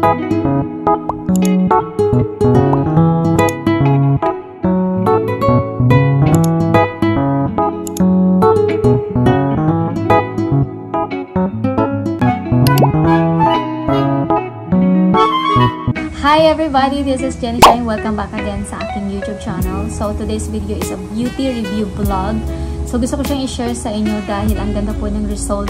Hi everybody, this is Jenny Shine. Welcome back again sa aking YouTube channel. So today's video is a beauty review vlog. So gusto ko siyang i-share sa inyo dahil ang ganda po ng result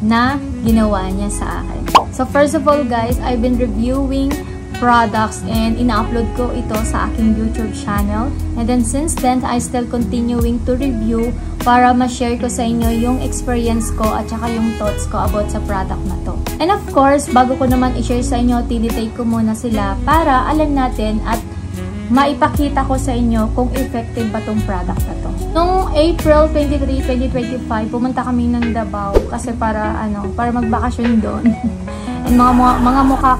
na ginawa niya sa akin. So first of all guys, I've been reviewing products and ina-upload ko ito sa aking YouTube channel. And then since then, I still continuing to review para ma-share ko sa inyo yung experience ko at saka yung thoughts ko about sa product na to. And of course, bago ko naman i-share sa inyo, tinitake ko muna sila para alam natin at maipakita ko sa inyo kung effective ba tong product na to. Noong April 23, 2025, pumunta kami ng Davao kasi para magbakasyon doon. And mga mukha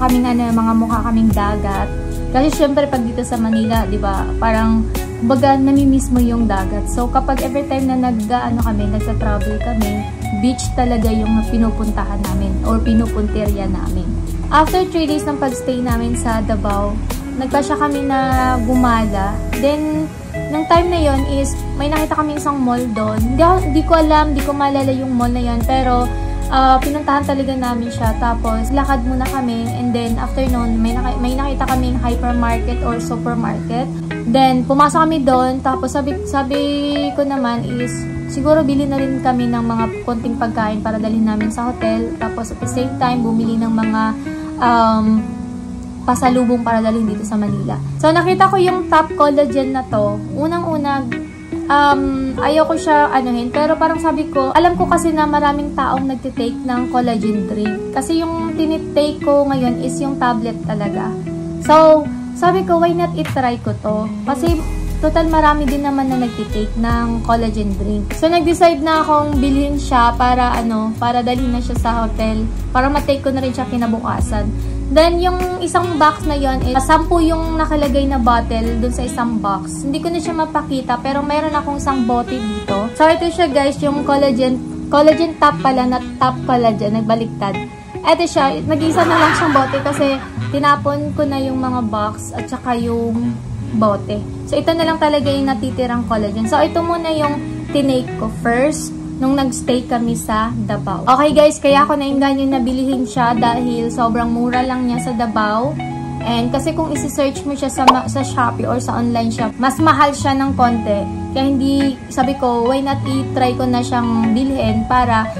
kaming dagat. Kasi syempre pag dito sa Manila, 'di ba? Parang baga nami-miss mo yung dagat. So kapag every time na nagta-travel kami, beach talaga yung pinupuntahan namin or pinupuntirya namin. After 3 days ng pagstay namin sa Davao, nagpasya kami na gumala. Then nung time na yon is may nakita kami isang mall doon. Hindi ko maalala yung mall na yon, pero pinuntahan talaga namin siya. Tapos lakad muna kami and then after noon may nakita kaming hypermarket or supermarket. Then pumasok kami doon, tapos sabi ko naman is siguro bili na rin kami ng mga konting pagkain para dalhin namin sa hotel. Tapos at the same time bumili ng mga pasalubong para dalhin dito sa Manila. So nakita ko yung Top Collagen na to. Unang-una ayaw ko siya anuhin, pero parang sabi ko, alam ko kasi na maraming taong nagtitake ng collagen drink. Kasi yung tinitake ko ngayon is yung tablet talaga. So, sabi ko, why not itry ko to? Kasi, total marami din naman na nagtitake ng collagen drink. So, nag-decide na akong bilhin siya para dalhin na siya sa hotel. Para matake ko na rin siya kinabukasan. Then, yung isang box na yon is 10 yung nakalagay na bottle dun sa isang box. Hindi ko na siya mapakita, pero meron akong isang bote dito. So, ito siya guys, yung collagen top pala na top collagen, nagbaliktad. Ito siya, nag-isa na lang siyang bote kasi tinapon ko na yung mga box at saka yung bote. So, ito na lang talaga yung natitirang collagen. So, ito muna yung tinake ko first nung nag-stay kami sa Davao. Okay guys, kaya ako nainganyo na bilihin siya dahil sobrang mura lang niya sa Davao. And kasi kung isi-search mo siya sa Shopee or sa online shop, mas mahal siya ng konti. Kaya sabi ko, why not i-try ko na siyang bilhin para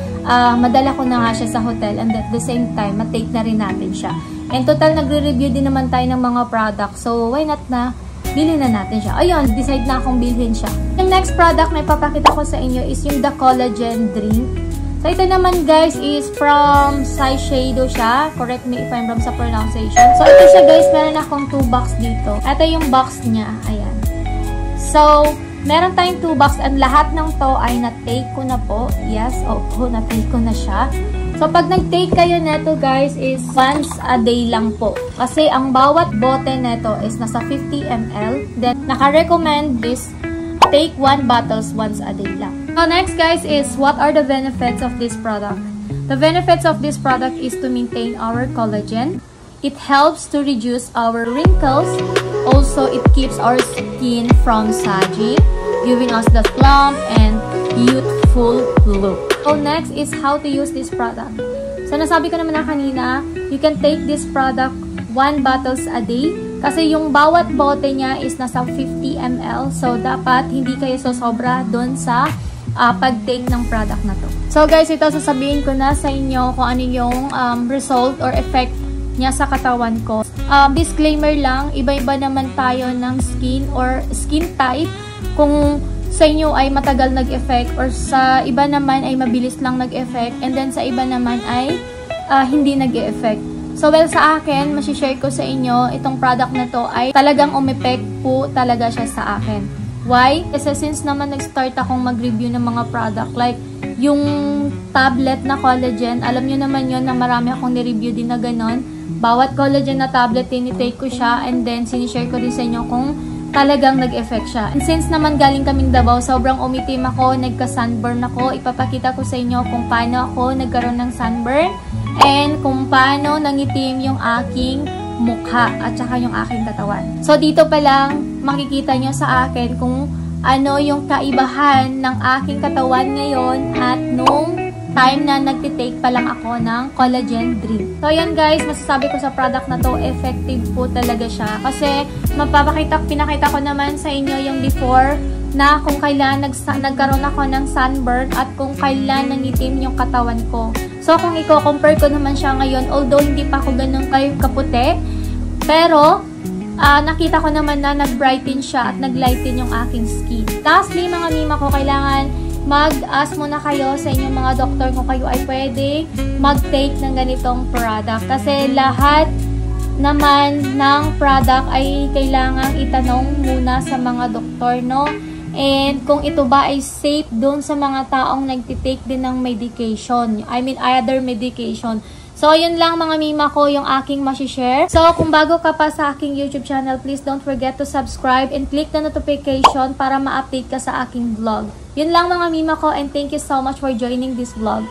madala ko na nga siya sa hotel and at the same time, matake na rin natin siya. And total, nagre-review din naman tayo ng mga products. So, why not na bilhin na natin siya. Ayun, decide na akong bilhin siya. Yung next product na ipapakita ko sa inyo is yung The Collagen Drink. So, ito naman guys is from Shiseido siya. Correct me if I'm wrong sa pronunciation. So, ito siya guys, meron akong 2 box dito. Ito yung box niya. Ayan. So, meron tayong 2 box and lahat ng to ay na-take ko na po. Yes, opo, na-take ko na siya. So, pag nag-take kayo neto guys is once a day lang po. Kasi ang bawat bote neto is nasa 50 ml. Then, naka-recommend is take 1 bottles once a day lang. So, next guys is what are the benefits of this product? The benefits of this product is to maintain our collagen. It helps to reduce our wrinkles. Also, it keeps our skin from sagging, giving us the plump and youthful look. So, next is how to use this product. So, nasabi ko naman na kanina, you can take this product 1 bottles a day. Kasi yung bawat bote niya is nasa 50 ml. So, dapat hindi kayo sosobra doon sa pag-take ng product na to. So, guys, ito sasabihin ko na sa inyo kung ano yung result or effect niya sa katawan ko. Disclaimer lang, iba-iba naman tayo ng skin or skin type. Kung sa inyo ay matagal nag-effect or sa iba naman ay mabilis lang nag-effect and then sa iba naman ay hindi nag-effect. So well, sa akin, masishare ko sa inyo itong product na to ay talagang umepect po talaga siya sa akin. Why? Kasi since naman nag-start akong mag-review ng mga product like yung tablet na collagen, alam nyo naman yon na marami akong ni-review din na ganon. Bawat collagen na tablet, tinitake ko siya and then sinishare ko din sa inyo kung talagang nag-effect siya. And since naman galing kaming Davao, sobrang umitim ako, nagka-sunburn ako. Ipapakita ko sa inyo kung paano ako nagkaroon ng sunburn. and kung paano nangitim yung aking mukha at saka yung aking katawan. So, dito pa lang makikita nyo sa akin kung ano yung kaibahan ng aking katawan ngayon at nung time na nagtitake pa lang ako ng collagen drink. So, yan guys, masasabi ko sa product na to, effective po talaga siya. Kasi, pinakita ko naman sa inyo yung before na kung kailan nagkaroon ako ng sunburn at kung kailan nangitim yung katawan ko. So, kung i-compare ko naman siya ngayon, although hindi pa ako ganun kaputi, pero, nakita ko naman na nag-brighten siya at nag-lighten yung aking skin. Lastly, mga mima ko, kailangan mag-ask muna kayo sa inyong mga doktor kung kayo ay pwede mag-take ng ganitong product. Kasi lahat naman ng product ay kailangang itanong muna sa mga doktor, no? And kung ito ba ay safe doon sa mga taong nagtitake din ng medication. I mean, other medication. So, yun lang mga mima ko yung aking masishare. So, kung bago ka pa sa aking YouTube channel, please don't forget to subscribe and click the notification para ma-update ka sa aking vlog. Yun lang mga mima ko and thank you so much for joining this vlog.